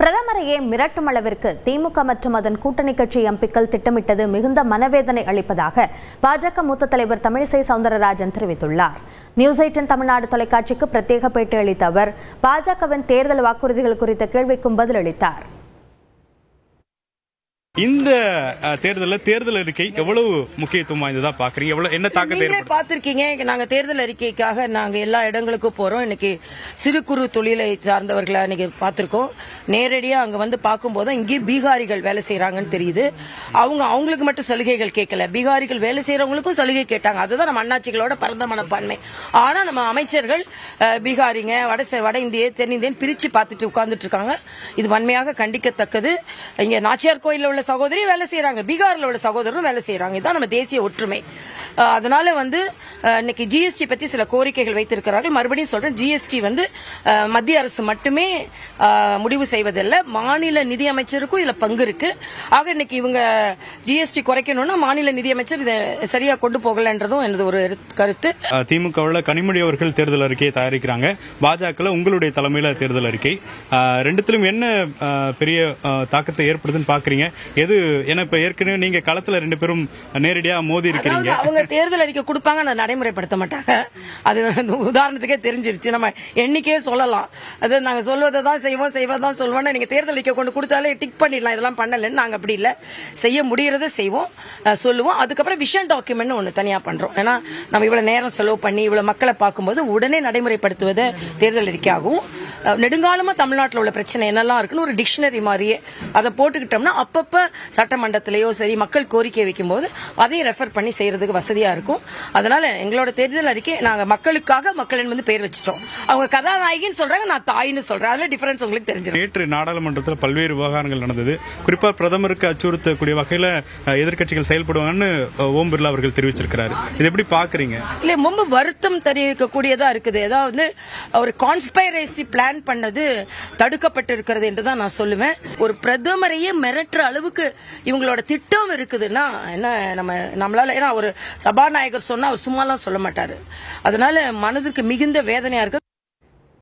பிரதமரையே மிரட்டும் அளவிற்கு திமுக மற்றும் அதன் கூட்டணி கட்சி எம்பிக்கள் திட்டமிட்டது மிகுந்த மனவேதனை அளிப்பதாக பாஜக மூத்த தலைவர் தமிழிசை சவுந்தரராஜன் தெரிவித்துள்ளார். நியூஸ் 18 தமிழ்நாடு தொலைக்காட்சிக்கு பிரத்யேக பேட்டி அளித்த அவர் பாஜகவின் தேர்தல் வாக்குறுதிகள் குறித்த கேள்விக்கும் பதிலளித்தார். இந்த தேர்தல் அறிக்கை எவ்வளவு முக்கியத்துவம் வாய்ந்ததா பாக்குறீங்க? என்ன தாக்கத்தை பார்த்திருக்கீங்க? நாங்க தேர்தல் அறிக்கைக்காக நாங்க எல்லா இடங்களுக்கும் போறோம். இன்னைக்கு சிறு குறு தொழிலை சார்ந்தவர்களை இன்னைக்கு பார்த்திருக்கோம். நேரடியா அங்க வந்து பார்க்கும்போது இங்கே பீகாரிகள் வேலை செய்யறாங்கன்னு தெரியுது. அவங்களுக்கு மட்டும் சலுகைகள் கேட்கல, பீகாரிகள் வேலை செய்யறவங்களுக்கும் சலுகை கேட்டாங்க. அதுதான் நம்ம அண்ணாச்சிகளோட பரந்த மனப்பான்மை. ஆனா நம்ம அமைச்சர்கள் பீகாரிங்க, வட இந்திய, தென்னிந்தியன் பிரிச்சு பார்த்துட்டு உட்கார்ந்துட்டு இருக்காங்க. இது வன்மையாக கண்டிக்கத்தக்கது. இங்க நாச்சியார் கோயில்ல உள்ள சகோதரி வேலை செய்யறாங்க, பீகார்ல உள்ள சகோதரரும் வேலை செய்யறாங்க. இதுதான் நம்ம தேசிய ஒற்றுமை. அதனால வந்து இன்னைக்கு ஜிஎஸ்டி பத்தி சில கோரிக்கைகள் வைத்திருக்கிறார்கள். மறுபடியும் சொல்றேன், ஜிஎஸ்டி வந்து மத்திய அரசு மட்டுமே முடிவு செய்வதில்லை, மாநில நிதியமைச்சருக்கும் இதுல பங்கு இருக்கு. ஆக இன்னைக்கு இவங்க ஜிஎஸ்டி குறைக்கணும்னா மாநில நிதியமைச்சர் இதை சரியா கொண்டு போகலன்றதும் எனது ஒரு கருத்து. திமுகவில் கனிமொழி அவர்கள் தேர்தல் அறிக்கையை தயாரிக்கிறாங்க, பாஜக உங்களுடைய தலைமையில தேர்தல் அறிக்கை. ரெண்டுத்திலும் என்ன பெரிய தாக்கத்தை ஏற்படுதுன்னு பாக்குறீங்க? எது ஏன்னா இப்ப ஏற்கனவே நீங்க களத்துல ரெண்டு பேரும் நேரடியா மோதி இருக்கிறீங்க. அவங்க தேர்தல் அறிக்கை கொடுப்பாங்க, அதை நடைமுறைப்படுத்த மாட்டாங்க. அது உதாரணத்துக்கே தெரிஞ்சிருச்சு. நம்ம எண்ணிக்கையே சொல்லலாம். அது நாங்க சொல்வதை தான் செய்வதான் சொல்லுவோம். நீங்க தேர்தல் அறிக்கை கொண்டு கொடுத்தாலே டிக் பண்ணிடலாம், இதெல்லாம் பண்ணலன்னு. நாங்க அப்படி இல்ல, செய்ய முடியறத செய்வோம், சொல்லுவோம். அதுக்கப்புறம் விஷன் டாக்குமெண்ட் ஒண்ணு தனியா பண்றோம். ஏன்னா நம்ம இவ்வளவு நேரம் செலவு பண்ணி இவ்வளவு மக்களை பார்க்கும்போது உடனே நடைமுறைப்படுத்துவது தேர்தல் அறிக்கையாகவும், நெடுங்காலமா தமிழ்நாட்டில் உள்ள பிரச்சனை என்னெல்லாம் இருக்குன்னு ஒரு டிக்ஷனரி மாதிரியே அதை போட்டுக்கிட்டோம்னா அப்பப்ப சட்டமன்றத்திலேயோ சரி மக்கள் கோரிக்கை வைக்கும் போது அதையும் ரெஃபர் பண்ணி செய்யறதுக்கு வசதியா இருக்கும். அதனால எங்களோட தேர்தல் அறிக்கை நாங்க மக்களுக்காக மக்களின் வந்து பேர் வச்சிட்டோம். அவங்க கதாநாயகின்னு சொல்றாங்க, நான் தாயின்னு சொல்றேன். அதுல டிஃபரன்ஸ் உங்களுக்கு தெரிஞ்சிடும். நேற்று நாடாளுமன்றத்தில் பல்வேறு விவகாரங்கள் நடந்தது. குறிப்பா பிரதமருக்கு அச்சுறுத்தக்கூடிய வகையில எதிர்க்கட்சிகள் செயல்படுவாங்கன்னு ஓம் பிர்லா அவர்கள் தெரிவிச்சிருக்கிறாரு. இது எப்படி பாக்குறீங்க? இல்ல, ரொம்ப வருத்தம் தெரிவிக்கக்கூடியதா இருக்குது. ஏதாவது ஒரு கான்ஸ்பைரசி பிளான் பண்ணது தடுக்கப்பட்டிருக்கிறது என்றுதான் நான் சொல்லுவேன். ஒரு பிரதமரையே மிரட்டுற அளவுக்கு இவங்களோட திட்டம் இருக்குதுன்னா என்ன நம்மளால, ஏன்னா ஒரு சபாநாயகர் சொன்னா அவர் சும்மாலாம் சொல்ல மாட்டாரு. அதனால மனதிற்கு மிகுந்த வேதனையா இருக்கு.